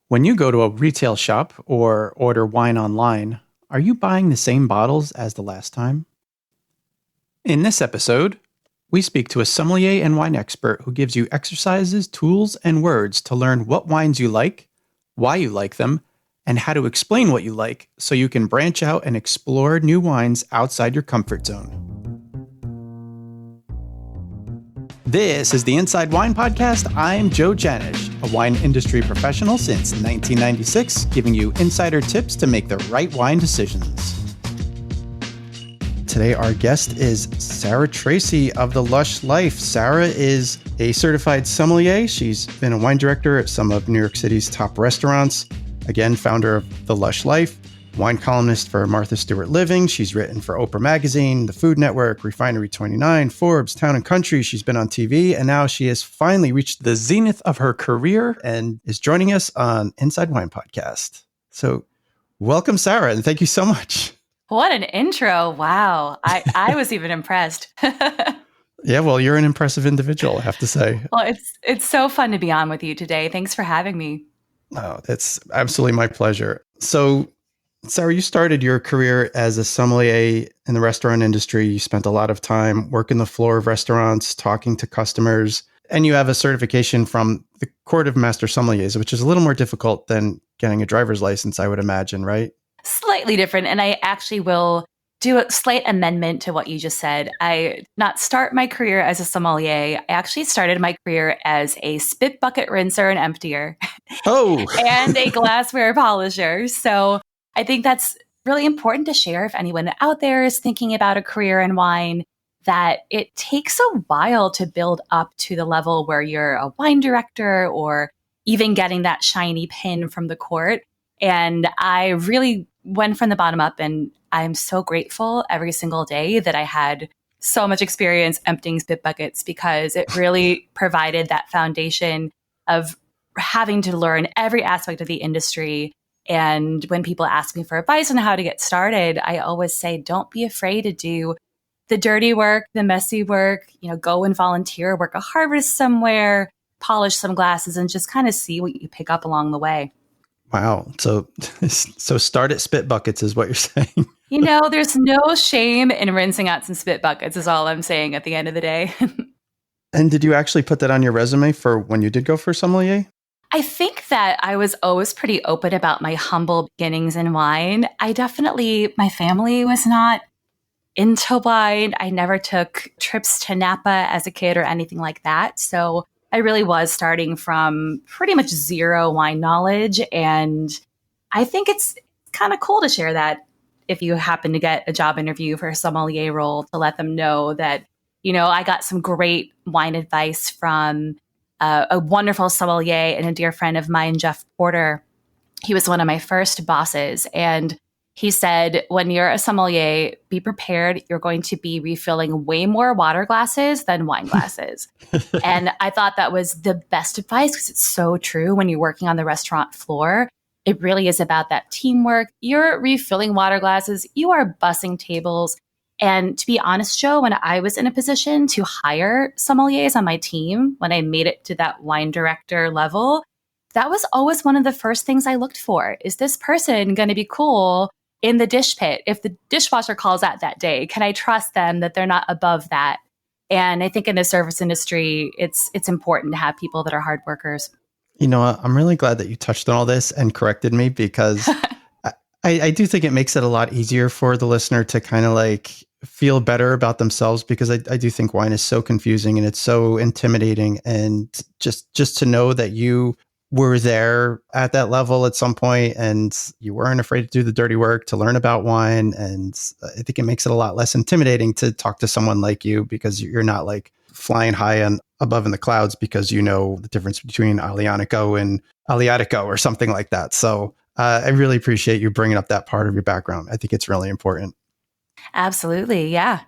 When you go to a retail shop or order wine online, are you buying the same bottles as the last time? In this episode, we speak to a sommelier and wine expert who gives you exercises, tools, and words to learn what wines you like, why you like them, and how to explain what you like so you can branch out and explore new wines outside your comfort zone. This is the Inside Wine Podcast. I'm Joe Janish, a wine industry professional since 1996, giving you insider tips to make the right wine decisions. Today, our guest is Sarah Tracey of the Lush Life. Sarah is a certified sommelier. She's been a wine director at some of New York City's top restaurants. Again, founder of the Lush Life, wine columnist for Martha Stewart Living. She's written for Oprah Magazine, The Food Network, Refinery 29, Forbes, Town & Country. She's been on TV, and now she has finally reached the zenith of her career and is joining us on Inside Wine Podcast. So welcome, Sarah, and thank you so much. What an intro. Wow. I was even impressed. Yeah, well, you're an impressive individual, I have to say. Well, it's so fun to be on with you today. Thanks for having me. Oh, it's absolutely my pleasure. So, Sarah, you started your career as a sommelier in the restaurant industry. You spent a lot of time working the floor of restaurants, talking to customers, and you have a certification from the Court of Master Sommeliers, which is a little more difficult than getting a driver's license, I would imagine, right? Slightly different. And I actually will do a slight amendment to what you just said. I did not start my career as a sommelier. I actually started my career as a spit bucket rinser and emptier. Oh, and a glassware polisher. So I think that's really important to share if anyone out there is thinking about a career in wine, that it takes a while to build up to the level where you're a wine director or even getting that shiny pin from the court. And I really went from the bottom up, and I'm so grateful every single day that I had so much experience emptying spit buckets, because it really provided that foundation of having to learn every aspect of the industry. And when people ask me for advice on how to get started, I always say, don't be afraid to do the dirty work, the messy work, go and volunteer, work a harvest somewhere, polish some glasses, and just kind of see what you pick up along the way. Wow. So start at spit buckets is what you're saying. There's no shame in rinsing out some spit buckets is all I'm saying at the end of the day. And did you actually put that on your resume for when you did go for sommelier? I think that I was always pretty open about my humble beginnings in wine. My family was not into wine. I never took trips to Napa as a kid or anything like that. So I really was starting from pretty much zero wine knowledge. And I think it's kind of cool to share that if you happen to get a job interview for a sommelier role, to let them know that, I got some great wine advice from a wonderful sommelier and a dear friend of mine, Jeff Porter. He was one of my first bosses. And he said, when you're a sommelier, be prepared. You're going to be refilling way more water glasses than wine glasses. And I thought that was the best advice, because it's so true. When you're working on the restaurant floor, it really is about that teamwork. You're refilling water glasses. You are bussing tables. And to be honest, Joe, when I was in a position to hire sommeliers on my team, when I made it to that wine director level, that was always one of the first things I looked for. Is this person going to be cool in the dish pit? If the dishwasher calls out that day, can I trust them that they're not above that? And I think in the service industry, it's important to have people that are hard workers. I'm really glad that you touched on all this and corrected me, because I do think it makes it a lot easier for the listener to kind of feel better about themselves, because I do think wine is so confusing and it's so intimidating. And just to know that you were there at that level at some point and you weren't afraid to do the dirty work to learn about wine. And I think it makes it a lot less intimidating to talk to someone like you, because you're not flying high and above in the clouds because you know the difference between Aglianico and Aleatico or something like that. So I really appreciate you bringing up that part of your background. I think it's really important. Absolutely. Yeah.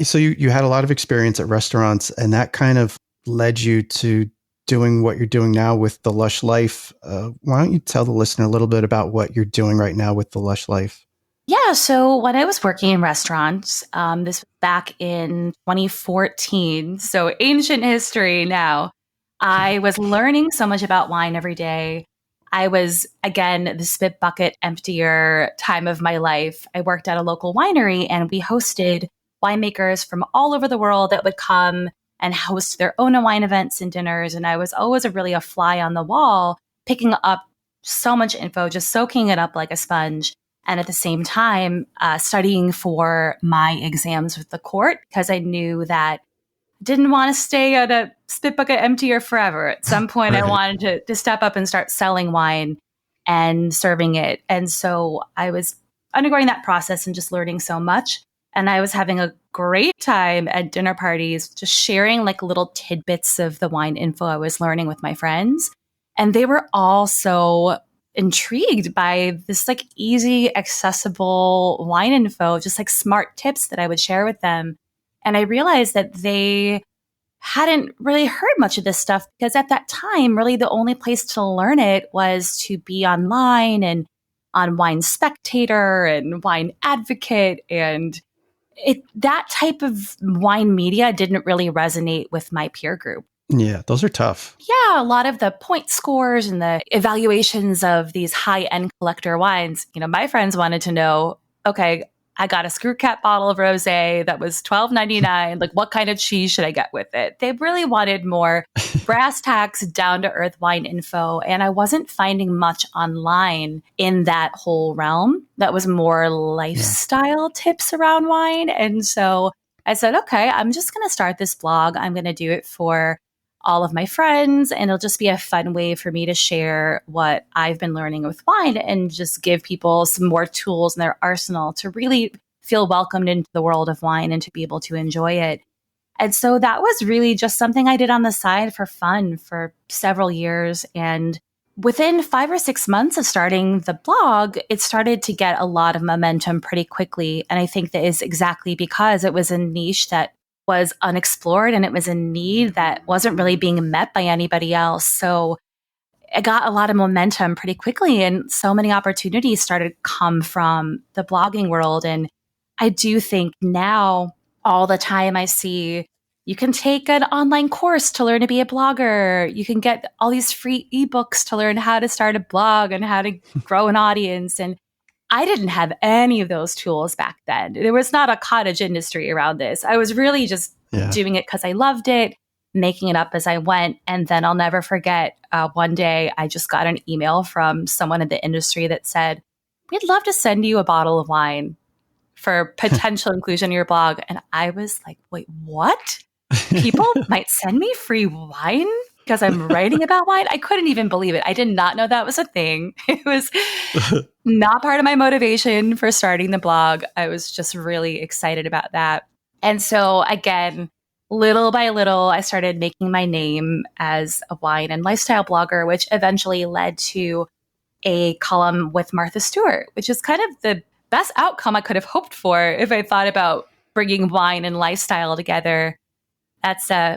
So you had a lot of experience at restaurants, and that kind of led you to doing what you're doing now with the Lush Life. Why don't you tell the listener a little bit about what you're doing right now with the Lush Life? Yeah. So when I was working in restaurants, this was back in 2014, so ancient history now, I was learning so much about wine every day. I was, again, the spit bucket emptier time of my life. I worked at a local winery and we hosted winemakers from all over the world that would come and host their own wine events and dinners. And I was always really a fly on the wall, picking up so much info, just soaking it up like a sponge. And at the same time, studying for my exams with the court, because I knew that I didn't want to stay at a spit bucket emptier forever. At some point, Right. I wanted to step up and start selling wine and serving it. And so I was undergoing that process and just learning so much. And I was having a great time at dinner parties, just sharing like little tidbits of the wine info I was learning with my friends. And they were all so intrigued by this like easy, accessible wine info, just like smart tips that I would share with them. And I realized that they hadn't really heard much of this stuff because at that time, really the only place to learn it was to be online and on Wine Spectator and Wine Advocate. And that type of wine media didn't really resonate with my peer group. Yeah, those are tough. Yeah, a lot of the point scores and the evaluations of these high-end collector wines, my friends wanted to know, okay, I got a screw cap bottle of rosé that was $12.99. Like, what kind of cheese should I get with it? They really wanted more brass tacks, down-to-earth wine info. And I wasn't finding much online in that whole realm. That was more lifestyle tips around wine. And so I said, okay, I'm just going to start this blog. I'm going to do it for all of my friends, and it'll just be a fun way for me to share what I've been learning with wine and just give people some more tools in their arsenal to really feel welcomed into the world of wine and to be able to enjoy it. And so that was really just something I did on the side for fun for several years. And within 5 or 6 months of starting the blog, it started to get a lot of momentum pretty quickly. And I think that is exactly because it was a niche that was unexplored and it was a need that wasn't really being met by anybody else. So it got a lot of momentum pretty quickly and so many opportunities started to come from the blogging world. And I do think now all the time I see you can take an online course to learn to be a blogger. You can get all these free ebooks to learn how to start a blog and how to grow an audience. And I didn't have any of those tools back then. There was not a cottage industry around this. I was really just doing it because I loved it, making it up as I went. And then I'll never forget, one day I just got an email from someone in the industry that said, we'd love to send you a bottle of wine for potential inclusion in your blog. And I was like, wait, what? People might send me free wine because I'm writing about wine? I couldn't even believe it. I did not know that was a thing. It was not part of my motivation for starting the blog. I was just really excited about that. And so again, little by little, I started making my name as a wine and lifestyle blogger, which eventually led to a column with Martha Stewart, which is kind of the best outcome I could have hoped for if I thought about bringing wine and lifestyle together.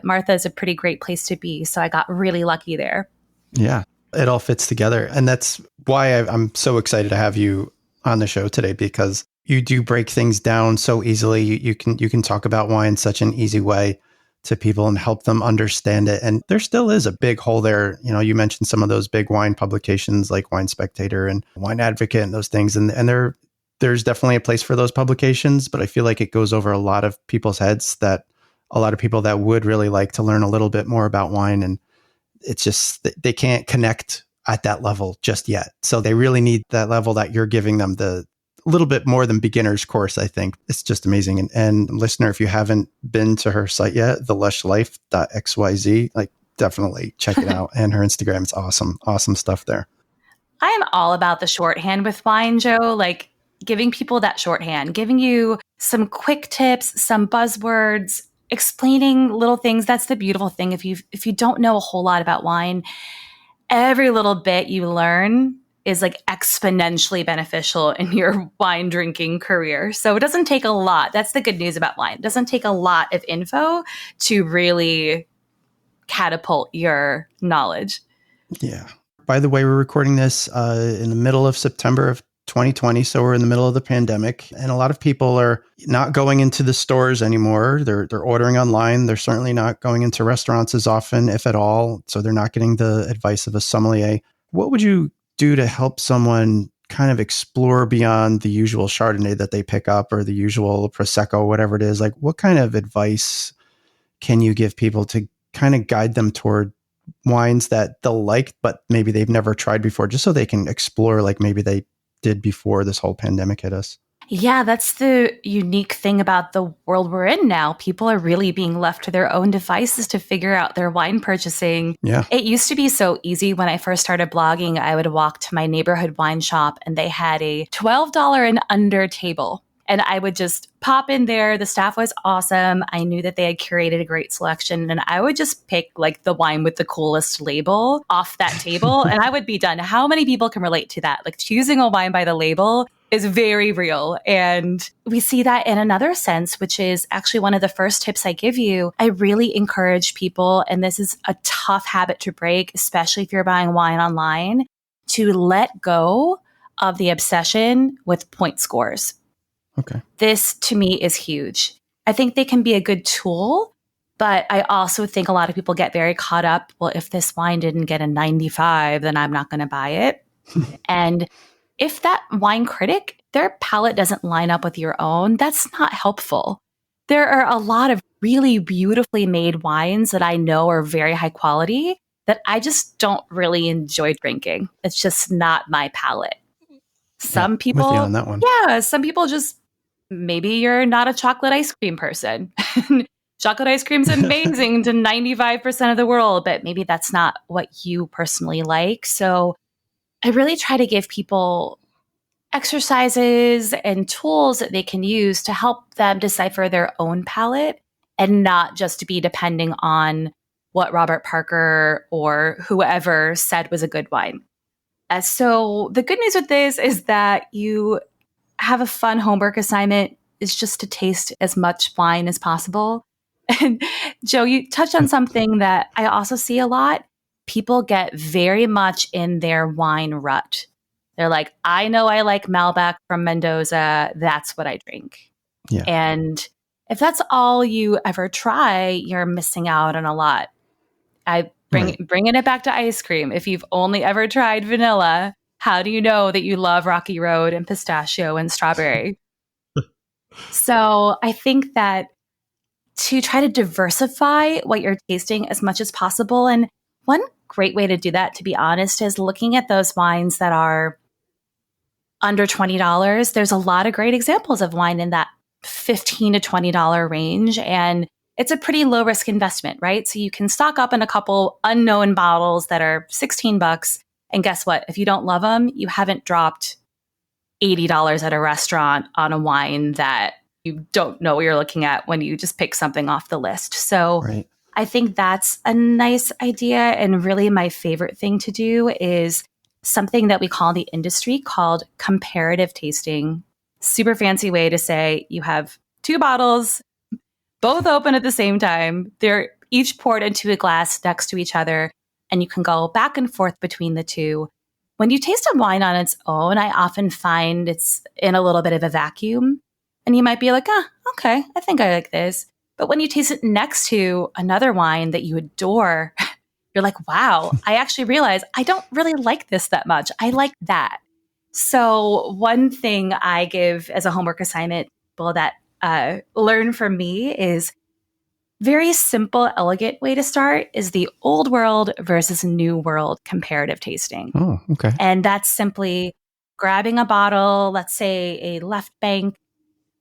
Martha is a pretty great place to be. So I got really lucky there. Yeah, it all fits together. And that's why I'm so excited to have you on the show today, because you do break things down so easily. You can talk about wine in such an easy way to people and help them understand it. And there still is a big hole there. You mentioned some of those big wine publications like Wine Spectator and Wine Advocate and those things. And there's definitely a place for those publications, but I feel like it goes over a lot of people's heads, that a lot of people that would really like to learn a little bit more about wine, and it's just, they can't connect at that level just yet. So they really need that level that you're giving them, the little bit more than beginner's course. I think it's just amazing. And listener, if you haven't been to her site yet, the lushlife.xyz, like definitely check it out. And her Instagram, it's awesome. Awesome stuff there. I am all about the shorthand with wine, Joe, like giving people that shorthand, giving you some quick tips, some buzzwords, explaining little things. That's the beautiful thing. If you don't know a whole lot about wine, every little bit you learn is like exponentially beneficial in your wine drinking career. So it doesn't take a lot. That's the good news about wine. It doesn't take a lot of info to really catapult your knowledge. Yeah. By the way, we're recording this in the middle of September of 2020. So we're in the middle of the pandemic, and a lot of people are not going into the stores anymore. They're ordering online. They're certainly not going into restaurants as often, if at all. So they're not getting the advice of a sommelier. What would you do to help someone kind of explore beyond the usual Chardonnay that they pick up or the usual Prosecco, whatever it is? Like, what kind of advice can you give people to kind of guide them toward wines that they'll like, but maybe they've never tried before, just so they can explore like maybe they did before this whole pandemic hit us? Yeah, that's the unique thing about the world we're in now. People are really being left to their own devices to figure out their wine purchasing. Yeah. It used to be so easy. When I first started blogging, I would walk to my neighborhood wine shop and they had a $12 and under table. And I would just pop in there. The staff was awesome. I knew that they had curated a great selection. And I would just pick like the wine with the coolest label off that table and I would be done. How many people can relate to that? Like choosing a wine by the label is very real. And we see that in another sense, which is actually one of the first tips I give you. I really encourage people, and this is a tough habit to break, especially if you're buying wine online, to let go of the obsession with point scores. Okay. This to me is huge. I think they can be a good tool, but I also think a lot of people get very caught up. Well, if this wine didn't get a 95, then I'm not going to buy it. And if that wine critic, their palate doesn't line up with your own, that's not helpful. There are a lot of really beautifully made wines that I know are very high quality that I just don't really enjoy drinking. It's just not my palate. Some people, with you on that one. Yeah, some people just, maybe you're not a chocolate ice cream person. Chocolate ice cream is amazing to 95% of the world, but maybe that's not what you personally like. So I really try to give people exercises and tools that they can use to help them decipher their own palate and not just to be depending on what Robert Parker or whoever said was a good wine. So the good news with this is that you have a fun homework assignment is just to taste as much wine as possible. And Joe, you touched on something that I also see a lot. People get very much in their wine rut. They're like, I know I like Malbec from Mendoza. That's what I drink. Yeah. And if that's all you ever try, you're missing out on a lot. Bringing it back to ice cream. If you've only ever tried vanilla, how do you know that you love Rocky Road and pistachio and strawberry? So I think that to try to diversify what you're tasting as much as possible. And one great way to do that, to be honest, is looking at those wines that are under $20. There's a lot of great examples of wine in that $15 to $20 range. And it's a pretty low risk investment, right? So you can stock up on a couple unknown bottles that are $16. And guess what? If you don't love them, you haven't dropped $80 at a restaurant on a wine that you don't know what you're looking at when you just pick something off the list. So Right. I think that's a nice idea. And really my favorite thing to do is something that we call in the industry called comparative tasting. Super fancy way to say you have two bottles, both open at the same time. They're each poured into a glass next to each other, and you can go back and forth between the two. When you taste a wine on its own, I often find it's in a little bit of a vacuum. And you might be like, okay, I think I like this. But when you taste it next to another wine that you adore, you're like, wow, I actually realize I don't really like this that much. I like that. So one thing I give as a homework assignment, people that learn from me is very simple, elegant way to start is the old world versus new world comparative tasting. Oh, okay. And that's simply grabbing a bottle, let's say a Left Bank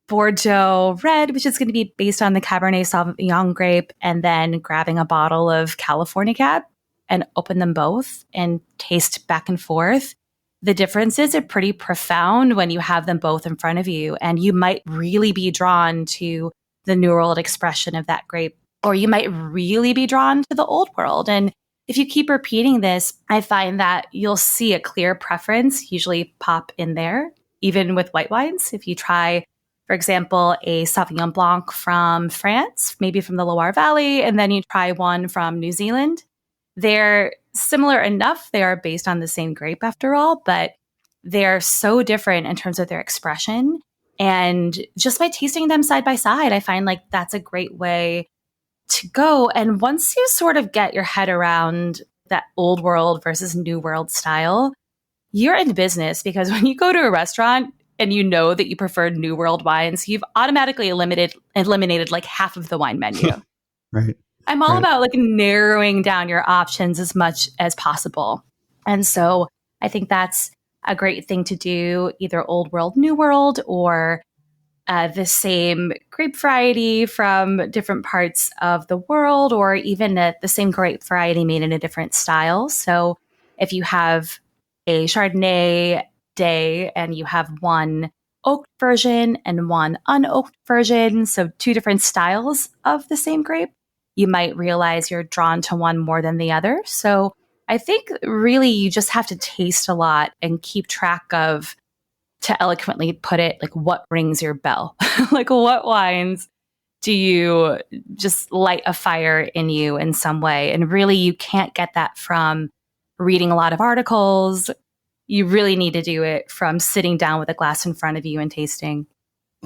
Bordeaux Red, which is going to be based on the Cabernet Sauvignon grape, and then grabbing a bottle of California Cab and open them both and taste back and forth. The differences are pretty profound when you have them both in front of you, and you might really be drawn to the New World expression of that grape, or you might really be drawn to the Old World. And if you keep repeating this, I find that you'll see a clear preference usually pop in there, even with white wines. If you try, for example, a Sauvignon Blanc from France, maybe from the Loire Valley, and then you try one from New Zealand, they're similar enough. They are based on the same grape after all, but they're so different in terms of their expression. And just by tasting them side by side, I find like that's a great way to go. And once you sort of get your head around that old world versus new world style, you're in business, because when you go to a restaurant and you know that you prefer New World wines, you've automatically eliminated like half of the wine menu. Right. I'm all Right. about like narrowing down your options as much as possible. And so I think that's a great thing to do, either Old World, New World, or the same grape variety from different parts of the world, or even the same grape variety made in a different style. So if you have a Chardonnay day and you have one oaked version and one unoaked version, so two different styles of the same grape, you might realize you're drawn to one more than the other. So I think really you just have to taste a lot and keep track of, to eloquently put it, like what rings your bell? Like what wines do you just light a fire in you in some way? And really you can't get that from reading a lot of articles. You really need to do it from sitting down with a glass in front of you and tasting.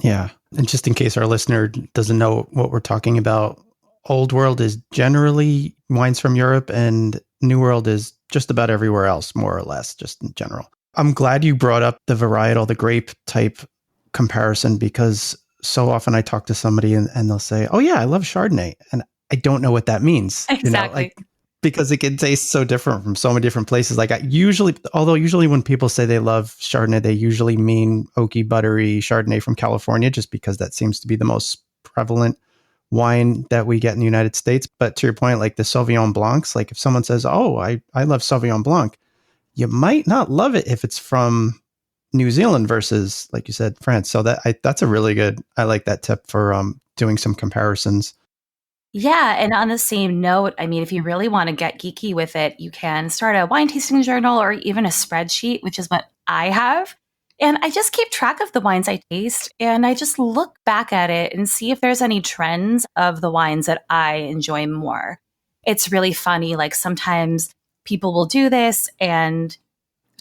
Yeah. And just in case our listener doesn't know what we're talking about, Old World is generally wines from Europe, and New World is just about everywhere else, more or less, just in general. I'm glad you brought up the varietal, the grape type comparison, because so often I talk to somebody and they'll say, oh yeah, I love Chardonnay. And I don't know what that means. Exactly. Because it can taste so different from so many different places. Like usually when people say they love Chardonnay, they usually mean oaky, buttery Chardonnay from California, just because that seems to be the most prevalent wine that we get in the United States. But to your point, like the Sauvignon Blancs, like if someone says, oh, I love Sauvignon Blanc, you might not love it if it's from New Zealand versus, like you said, France. So that's a really good, I like that tip for doing some comparisons. Yeah. And on the same note, I mean, if you really want to get geeky with it, you can start a wine tasting journal or even a spreadsheet, which is what I have. And I just keep track of the wines I taste, and I just look back at it and see if there's any trends of the wines that I enjoy more. It's really funny. Like sometimes people will do this, and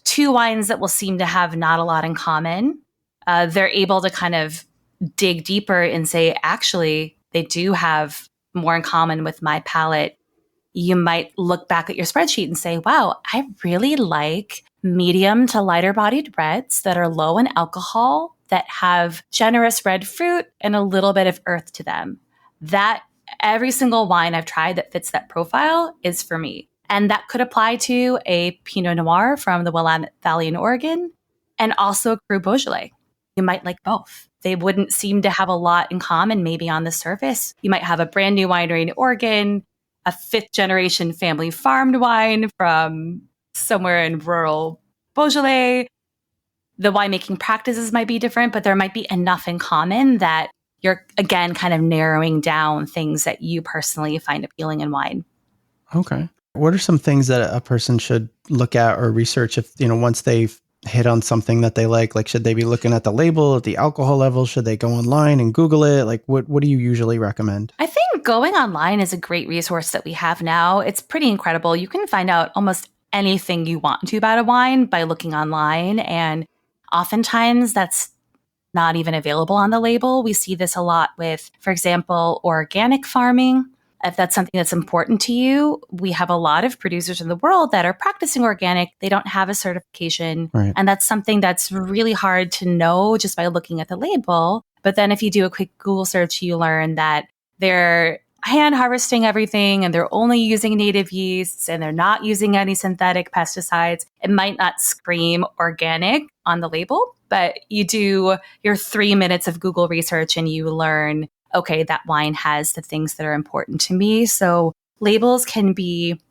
two wines that will seem to have not a lot in common, they're able to kind of dig deeper and say, actually, they do have more in common with my palate. You might look back at your spreadsheet and say, wow, I really like medium to lighter bodied reds that are low in alcohol, that have generous red fruit and a little bit of earth to them. That every single wine I've tried that fits that profile is for me. And that could apply to a Pinot Noir from the Willamette Valley in Oregon, and also a Cru Beaujolais. You might like both. They wouldn't seem to have a lot in common, maybe on the surface. You might have a brand new winery in Oregon, a fifth generation family farmed wine from somewhere in rural Beaujolais. The winemaking practices might be different, but there might be enough in common that you're, again, kind of narrowing down things that you personally find appealing in wine. Okay. What are some things that a person should look at or research if, once they've hit on something that they like? Like, should they be looking at the label, at the alcohol level? Should they go online and Google it? Like, what do you usually recommend? I think going online is a great resource that we have now. It's pretty incredible. You can find out almost anything you want to about a wine by looking online. And oftentimes that's not even available on the label. We see this a lot with, for example, organic farming. If that's something that's important to you, we have a lot of producers in the world that are practicing organic. They don't have a certification. Right. And that's something that's really hard to know just by looking at the label. But then if you do a quick Google search, you learn that they're hand harvesting everything and they're only using native yeasts and they're not using any synthetic pesticides. It might not scream organic on the label, but you do your 3 minutes of Google research and you learn, okay, that wine has the things that are important to me. So labels can be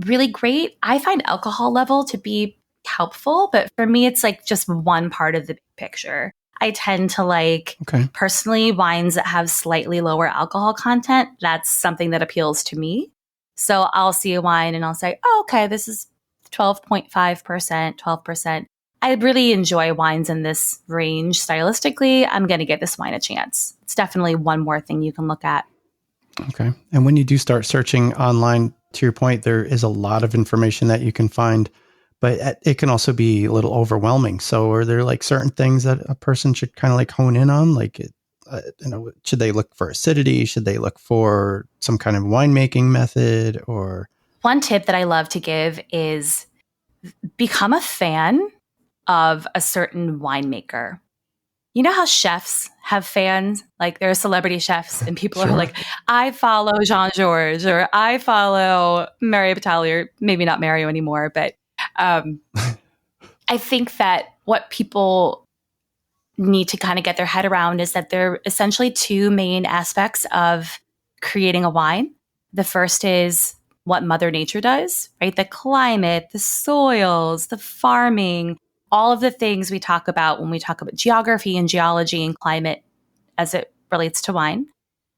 really great. I find alcohol level to be helpful, but for me, it's like just one part of the picture. I tend to like, personally, wines that have slightly lower alcohol content. That's something that appeals to me. So I'll see a wine and I'll say, oh, okay, this is 12.5%, 12%. I really enjoy wines in this range stylistically. I'm going to give this wine a chance. It's definitely one more thing you can look at. Okay. And when you do start searching online, to your point, there is a lot of information that you can find, but it can also be a little overwhelming. So are there like certain things that a person should kind of like hone in on? Like, should they look for acidity? Should they look for some kind of winemaking method? Or one tip that I love to give is become a fan of a certain winemaker. You know how chefs have fans? Like there are celebrity chefs and people are like, I follow Jean-Georges or I follow Mario Batali, or maybe not Mario anymore. But I think that what people need to kind of get their head around is that there are essentially two main aspects of creating a wine. The first is what Mother Nature does, right? The climate, the soils, the farming, all of the things we talk about when we talk about geography and geology and climate as it relates to wine.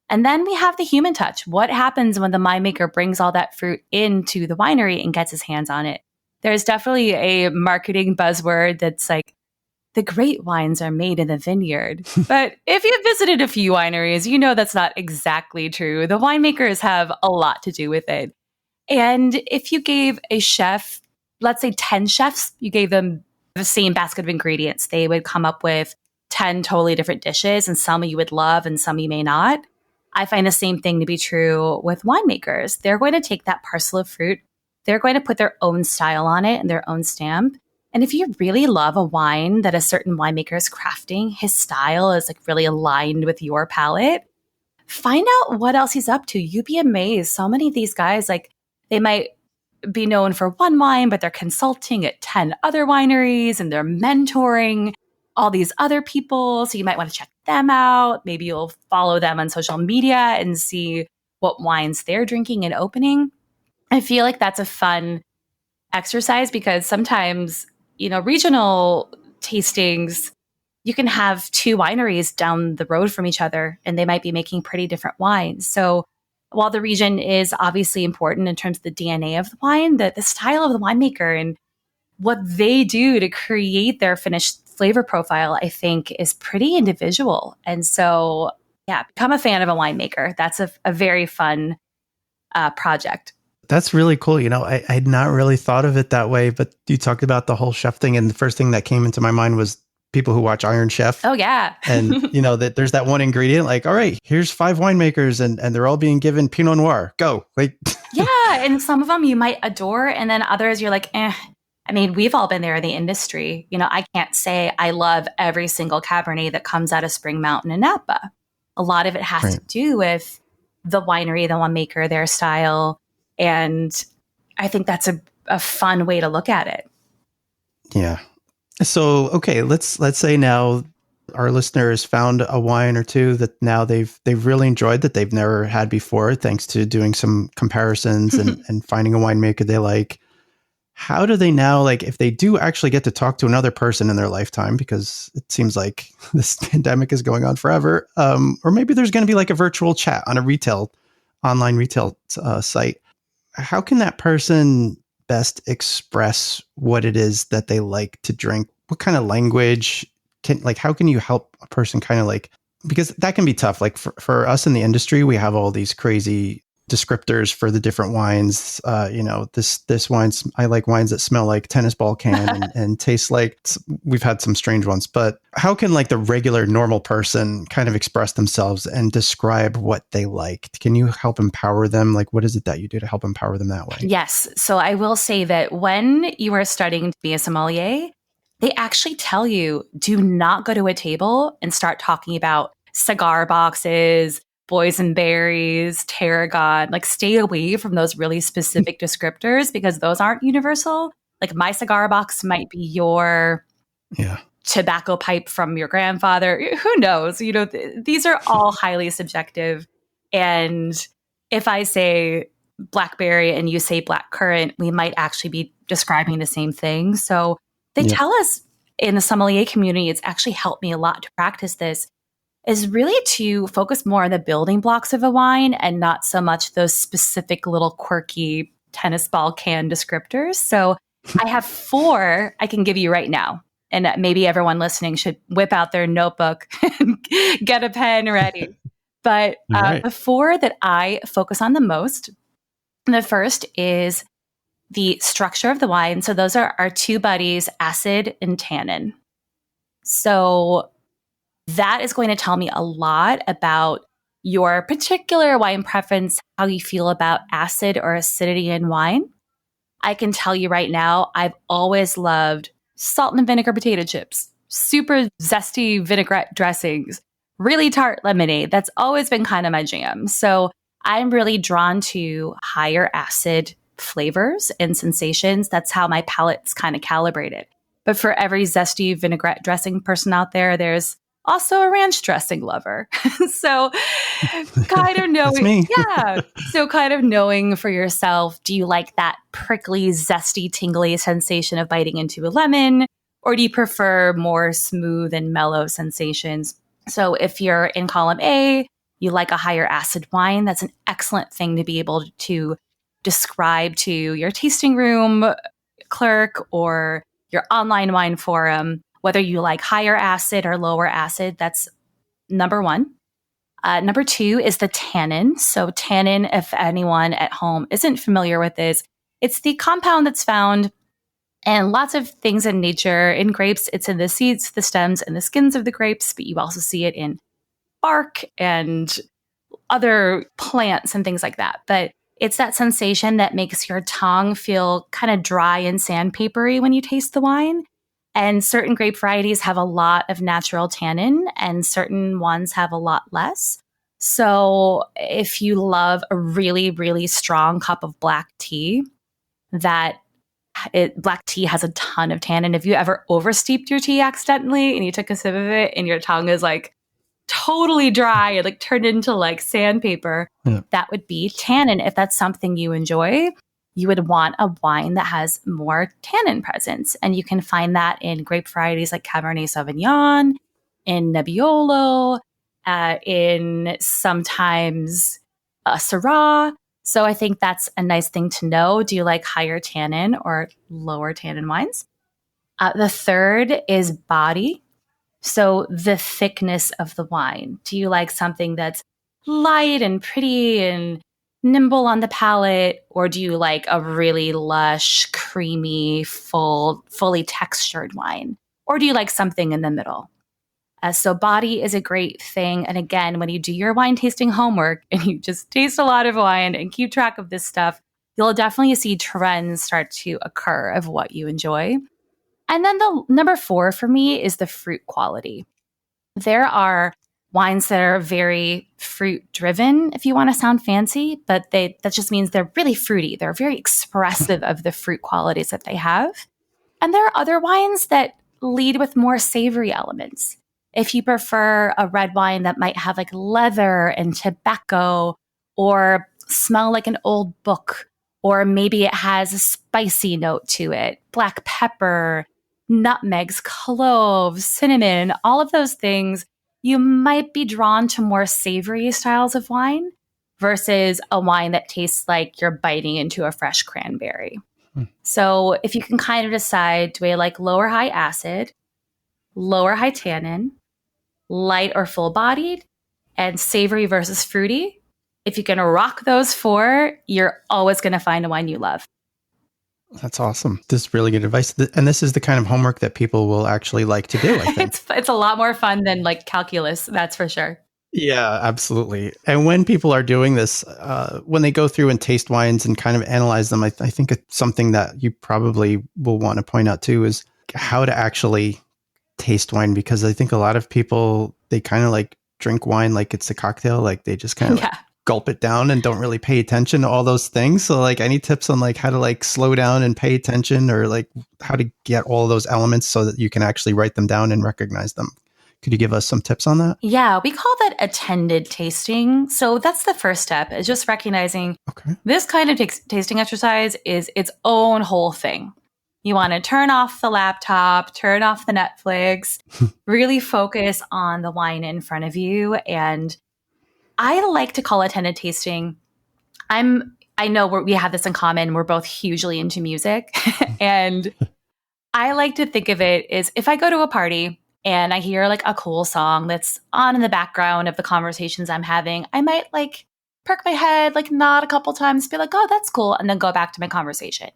And then we have the human touch. What happens when the winemaker brings all that fruit into the winery and gets his hands on it? There's definitely a marketing buzzword that's like, the great wines are made in the vineyard. But if you've visited a few wineries, you know that's not exactly true. The winemakers have a lot to do with it. And if you gave a chef, let's say 10 chefs, you gave them the same basket of ingredients, they would come up with 10 totally different dishes, and some you would love and some you may not. I find the same thing to be true with winemakers. They're going to take that parcel of fruit, they're going to put their own style on it and their own stamp. And if you really love a wine that a certain winemaker is crafting, his style is like really aligned with your palate, find out what else he's up to. You'd be amazed. So many of these guys, like they might be known for one wine, but they're consulting at 10 other wineries and they're mentoring all these other people. So you might want to check them out. Maybe you'll follow them on social media and see what wines they're drinking and opening. I feel like that's a fun exercise because sometimes, you know, regional tastings, you can have two wineries down the road from each other and they might be making pretty different wines. So while the region is obviously important in terms of the DNA of the wine, the style of the winemaker and what they do to create their finished flavor profile, I think is pretty individual. And so, yeah, become a fan of a winemaker. That's a very fun project. That's really cool. You know, I had not really thought of it that way, but you talked about the whole chef thing. And the first thing that came into my mind was people who watch Iron Chef. Oh, yeah. And, you know, that there's that one ingredient, like, all right, here's 5 winemakers and they're all being given Pinot Noir. Go. Like, yeah. And some of them you might adore. And then others you're like, eh. I mean, we've all been there in the industry. You know, I can't say I love every single Cabernet that comes out of Spring Mountain in Napa. A lot of it has to do with the winery, the winemaker, their style. And I think that's a fun way to look at it. Yeah. So, okay, let's say now our listeners found a wine or two that now they've really enjoyed that they've never had before, thanks to doing some comparisons and finding a winemaker they like. How do they now, like, if they do actually get to talk to another person in their lifetime, because it seems like this pandemic is going on forever, or maybe there's going to be like a virtual chat on a online retail site. How can that person best express what it is that they like to drink? What kind of language how can you help a person kind of like, because that can be tough. Like for us in the industry, we have all these crazy descriptors for the different wines. You know, this wine's, I like wines that smell like tennis ball can and taste like, we've had some strange ones, but how can like the regular normal person kind of express themselves and describe what they like? Can you help empower them? Like, what is it that you do to help empower them that way? Yes. So I will say that when you are studying to be a sommelier, they actually tell you, do not go to a table and start talking about cigar boxes, boysenberries, tarragon. Like, stay away from those really specific descriptors because those aren't universal. Like, my cigar box might be your tobacco pipe from your grandfather. Who knows? You know, these are all highly subjective. And if I say blackberry and you say blackcurrant, we might actually be describing the same thing. So they tell us in the sommelier community, it's actually helped me a lot to practice this, is really to focus more on the building blocks of a wine and not so much those specific little quirky tennis ball can descriptors. So I have 4 I can give you right now. And maybe everyone listening should whip out their notebook and get a pen ready. But the 4 that I focus on the most, the first is the structure of the wine. So those are our 2 buddies, acid and tannin. So that is going to tell me a lot about your particular wine preference, how you feel about acid or acidity in wine. I can tell you right now, I've always loved salt and vinegar potato chips, super zesty vinaigrette dressings, really tart lemonade. That's always been kind of my jam. So I'm really drawn to higher acid flavors and sensations. That's how my palate's kind of calibrated. But for every zesty vinaigrette dressing person out there, there's also a ranch dressing lover. So kind of That's knowing, me. yeah. So kind of knowing for yourself, do you like that prickly, zesty, tingly sensation of biting into a lemon? Or do you prefer more smooth and mellow sensations? So if you're in column A, you like a higher acid wine, that's an excellent thing to be able to describe to your tasting room clerk or your online wine forum, whether you like higher acid or lower acid. That's number one. Number two is the tannin. So tannin, if anyone at home isn't familiar with this, it's the compound that's found in lots of things in nature. In grapes, it's in the seeds, the stems, and the skins of the grapes, but you also see it in bark and other plants and things like that. But it's that sensation that makes your tongue feel kind of dry and sandpapery when you taste the wine. And certain grape varieties have a lot of natural tannin and certain ones have a lot less. So if you love a really, really strong cup of black tea, black tea has a ton of tannin. If you ever oversteeped your tea accidentally and you took a sip of it and your tongue is like totally dry and like turned into like sandpaper, that would be tannin. If that's something you enjoy, you would want a wine that has more tannin presence. And you can find that in grape varieties like Cabernet Sauvignon, in Nebbiolo, in sometimes Syrah. So I think that's a nice thing to know. Do you like higher tannin or lower tannin wines? The third is body. So the thickness of the wine. Do you like something that's light and pretty and nimble on the palate? Or do you like a really lush, creamy, fully textured wine? Or do you like something in the middle? So body is a great thing. And again, when you do your wine tasting homework and you just taste a lot of wine and keep track of this stuff, you'll definitely see trends start to occur of what you enjoy. And then the number 4 for me is the fruit quality. There are wines that are very fruit driven, if you want to sound fancy, but that just means they're really fruity. They're very expressive of the fruit qualities that they have. And there are other wines that lead with more savory elements. If you prefer a red wine that might have like leather and tobacco or smell like an old book, or maybe it has a spicy note to it, black pepper, nutmegs, cloves, cinnamon, all of those things, you might be drawn to more savory styles of wine versus a wine that tastes like you're biting into a fresh cranberry. So if you can kind of decide, do I like lower high acid, lower high tannin, light or full bodied, and savory versus fruity? If you can rock those 4, you're always going to find a wine you love. That's awesome. This is really good advice. And this is the kind of homework that people will actually like to do, I think. It's a lot more fun than like calculus, that's for sure. Yeah, absolutely. And when people are doing this, when they go through and taste wines and kind of analyze them, I think it's something that you probably will want to point out too, is how to actually taste wine. Because I think a lot of people, they kind of like drink wine like it's a cocktail, like they just kind of like gulp it down and don't really pay attention to all those things. So like any tips on like how to like slow down and pay attention, or like how to get all those elements so that you can actually write them down and recognize them? Could you give us some tips on that? Yeah, we call that attended tasting. So that's the first step, is just recognizing this kind of tasting exercise is its own whole thing. You want to turn off the laptop, turn off the Netflix, really focus on the wine in front of you. And I like to call attended tasting. I know we have this in common. We're both hugely into music. And I like to think of it as if I go to a party and I hear like a cool song that's on in the background of the conversations I'm having, I might like perk my head, like nod a couple times, be like, oh, that's cool, and then go back to my conversation.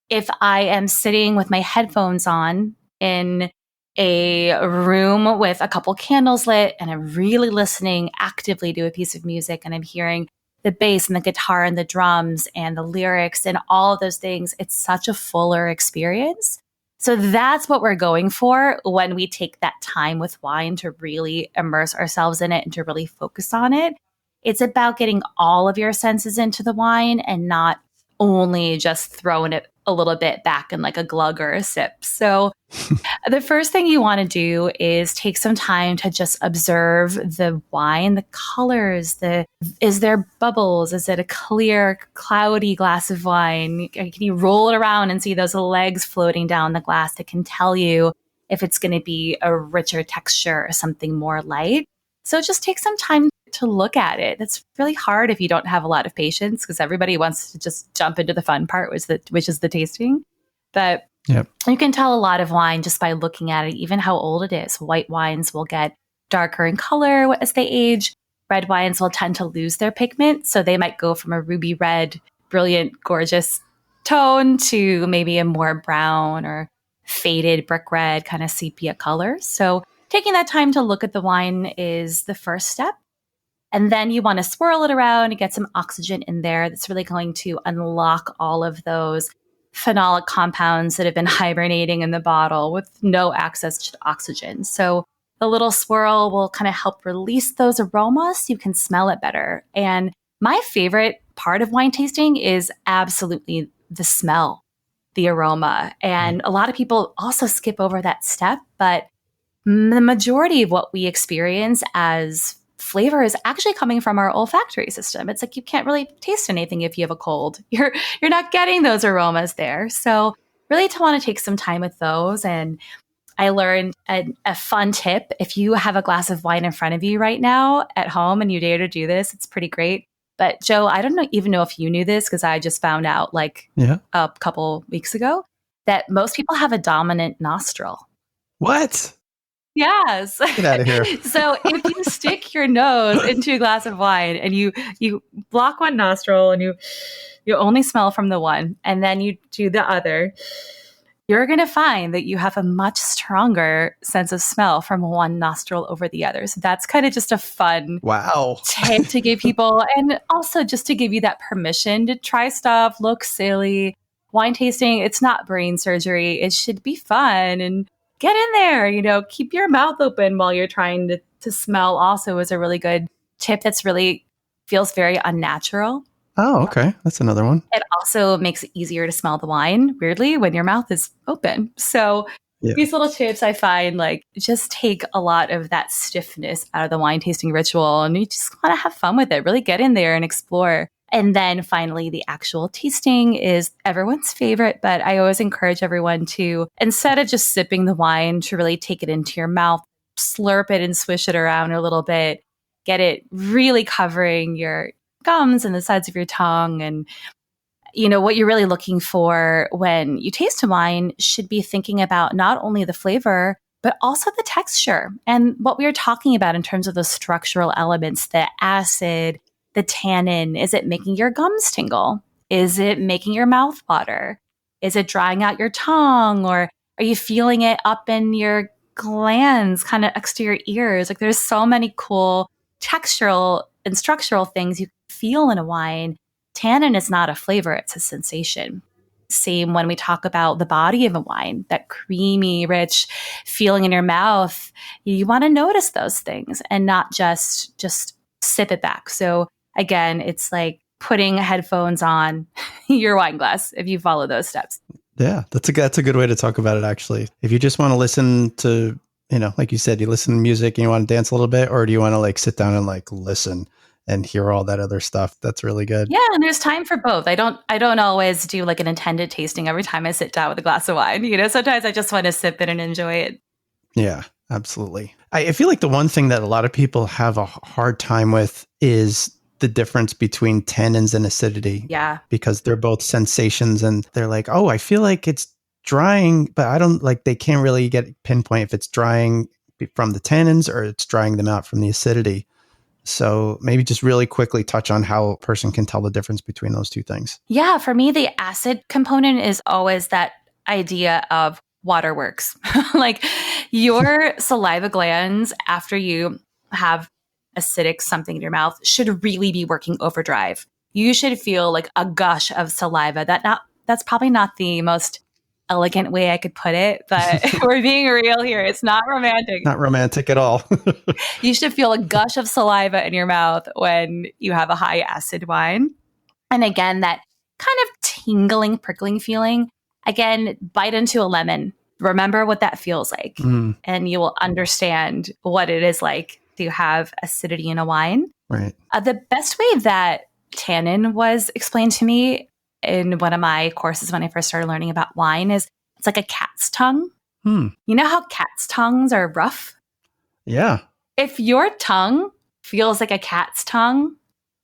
If I am sitting with my headphones on in a room with a couple candles lit and I'm really listening actively to a piece of music and I'm hearing the bass and the guitar and the drums and the lyrics and all of those things, it's such a fuller experience. So that's what we're going for when we take that time with wine to really immerse ourselves in it and to really focus on it. It's about getting all of your senses into the wine and not only just throwing it a little bit back in like a glug or a sip. So the first thing you want to do is take some time to just observe the wine, the colors, is there bubbles? Is it a clear, cloudy glass of wine? Can you roll it around and see those legs floating down the glass that can tell you if it's going to be a richer texture or something more light? So just take some time to look at it. That's really hard if you don't have a lot of patience because everybody wants to just jump into the fun part, which is the tasting. But Yep. you can tell a lot of wine just by looking at it, even how old it is. White wines will get darker in color as they age. Red wines will tend to lose their pigment. So they might go from a ruby red, brilliant, gorgeous tone to maybe a more brown or faded brick red kind of sepia color. So taking that time to look at the wine is the first step. And then you want to swirl it around and get some oxygen in there. That's really going to unlock all of those phenolic compounds that have been hibernating in the bottle with no access to oxygen. So the little swirl will kind of help release those aromas. You can smell it better. And my favorite part of wine tasting is absolutely the smell, the aroma. And a lot of people also skip over that step, but the majority of what we experience as flavor is actually coming from our olfactory system. It's like you can't really taste anything if you have a cold. You're not getting those aromas there. So really to want to take some time with those. And I learned a fun tip. If you have a glass of wine in front of you right now at home and you dare to do this, it's pretty great. But Joe, I don't even know if you knew this because I just found out a couple weeks ago that most people have a dominant nostril. What? Yes. Get out of here. So if you stick your nose into a glass of wine and you block one nostril and you only smell from the one and then you do the other, you're going to find that you have a much stronger sense of smell from one nostril over the other. So that's kind of just a fun tip to give people. And also just to give you that permission to try stuff, look silly. Wine tasting, it's not brain surgery. It should be fun and get in there, keep your mouth open while you're trying to smell also is a really good tip that's really feels very unnatural. Oh, okay. That's another one. It also makes it easier to smell the wine, weirdly, when your mouth is open. So these little tips I find just take a lot of that stiffness out of the wine tasting ritual and you just want to have fun with it. Really get in there and explore. And then finally, the actual tasting is everyone's favorite, but I always encourage everyone to, instead of just sipping the wine, to really take it into your mouth, slurp it and swish it around a little bit, get it really covering your gums and the sides of your tongue. And, what you're really looking for when you taste a wine should be thinking about not only the flavor, but also the texture and what we were talking about in terms of the structural elements, the acid, the tannin. Is it making your gums tingle? Is it making your mouth water? Is it drying out your tongue? Or are you feeling it up in your glands, kind of next to your ears? There's so many cool textural and structural things you can feel in a wine. Tannin is not a flavor, it's a sensation. Same when we talk about the body of a wine, that creamy, rich feeling in your mouth. You want to notice those things and not just sip it back. So again, it's like putting headphones on your wine glass if you follow those steps. Yeah, that's a good way to talk about it, actually. If you just want to listen to, like you said, you listen to music and you want to dance a little bit, or do you want to sit down and listen and hear all that other stuff? That's really good. Yeah, and there's time for both. I don't always do an intended tasting every time I sit down with a glass of wine. Sometimes I just want to sip it and enjoy it. Yeah, absolutely. I feel like the one thing that a lot of people have a hard time with is the difference between tannins and acidity. Yeah. Because they're both sensations and they're like, oh, I feel like it's drying, but I don't they can't really pinpoint if it's drying from the tannins or it's drying them out from the acidity. So maybe just really quickly touch on how a person can tell the difference between those two things. Yeah, for me, the acid component is always that idea of waterworks. Your saliva glands after you have acidic something in your mouth should really be working overdrive. You should feel a gush of saliva. That's probably not the most elegant way I could put it, but we're being real here. It's not romantic. Not romantic at all. You should feel a gush of saliva in your mouth when you have a high acid wine. And again, that kind of tingling, prickling feeling. Again, bite into a lemon. Remember what that feels like. And you will understand what it is like to have acidity in a wine. Right. The best way that tannin was explained to me in one of my courses when I first started learning about wine is it's like a cat's tongue. You know how cats' tongues are rough? Yeah. If your tongue feels like a cat's tongue,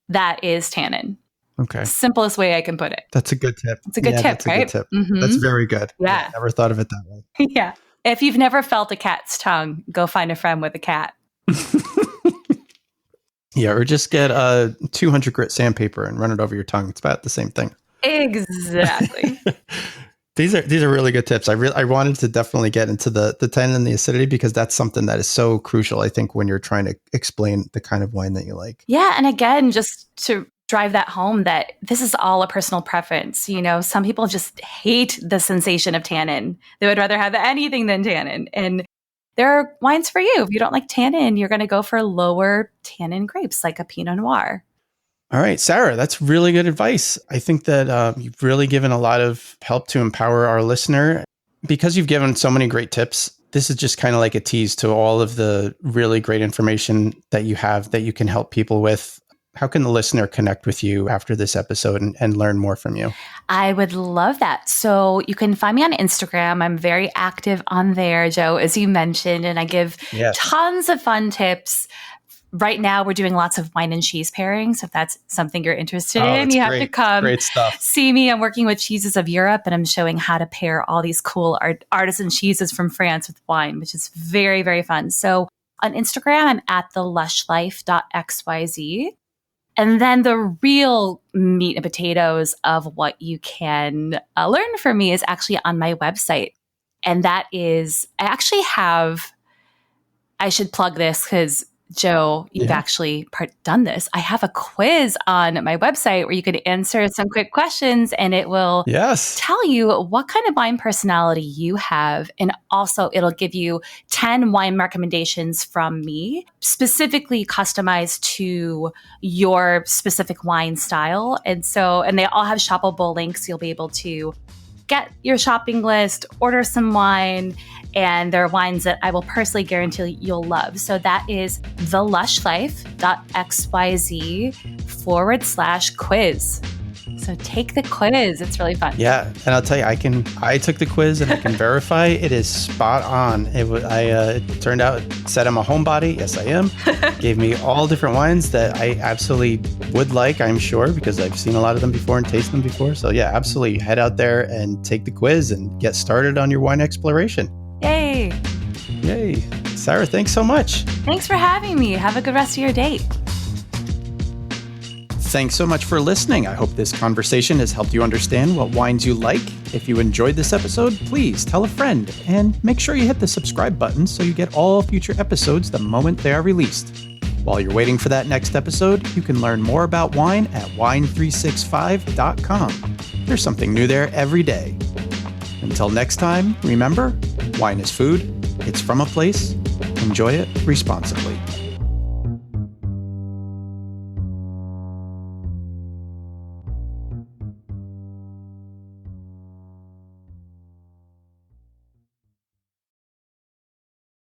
that is tannin. Okay. Simplest way I can put it. That's a good tip. It's a good tip, that's right? A good tip. That's very good. Yeah. Never thought of it that way. Yeah. If you've never felt a cat's tongue, go find a friend with a cat. Yeah, or just get 200 grit sandpaper and run it over your tongue. It's about the same thing. Exactly. These are really good tips. I wanted to definitely get into the tannin and the acidity because that's something that is so crucial, I think, when you're trying to explain the kind of wine that you like. Yeah. And again, just to drive that home that this is all a personal preference. You know, some people just hate the sensation of tannin. They would rather have anything than tannin. And there are wines for you. If you don't like tannin, you're going to go for lower tannin grapes like a Pinot Noir. All right, Sarah, that's really good advice. I think that you've really given a lot of help to empower our listener. Because you've given so many great tips, this is just kind of like a tease to all of the really great information that you have that you can help people with. How can the listener connect with you after this episode and learn more from you? I would love that. So you can find me on Instagram. I'm very active on there, Joe, as you mentioned, and I give tons of fun tips. Right now, we're doing lots of wine and cheese pairings. So if that's something you're interested in, you have to come see me. I'm working with Cheeses of Europe, and I'm showing how to pair all these cool artisan cheeses from France with wine, which is very, very fun. So on Instagram, I'm at thelushlife.xyz. And then the real meat and potatoes of what you can learn from me is actually on my website. And that is, I should plug this because Joe, you've actually done this. I have a quiz on my website where you can answer some quick questions and it will tell you what kind of wine personality you have. And also it'll give you 10 wine recommendations from me, specifically customized to your specific wine style. And they all have shoppable links. You'll be able to get your shopping list, order some wine, and there are wines that I will personally guarantee you'll love. So that is thelushlife.xyz/quiz. So take the quiz. It's really fun. Yeah. And I'll tell you, I took the quiz and I can verify it is spot on. It turned out, it said I'm a homebody. Yes, I am. Gave me all different wines that I absolutely would like, I'm sure, because I've seen a lot of them before and tasted them before. So yeah, absolutely. Head out there and take the quiz and get started on your wine exploration. Yay. Yay. Sarah, thanks so much. Thanks for having me. Have a good rest of your day. Thanks so much for listening. I hope this conversation has helped you understand what wines you like. If you enjoyed this episode, please tell a friend and make sure you hit the subscribe button so you get all future episodes the moment they are released. While you're waiting for that next episode, you can learn more about wine at wine365.com. There's something new there every day. Until next time, remember, wine is food. It's from a place. Enjoy it responsibly.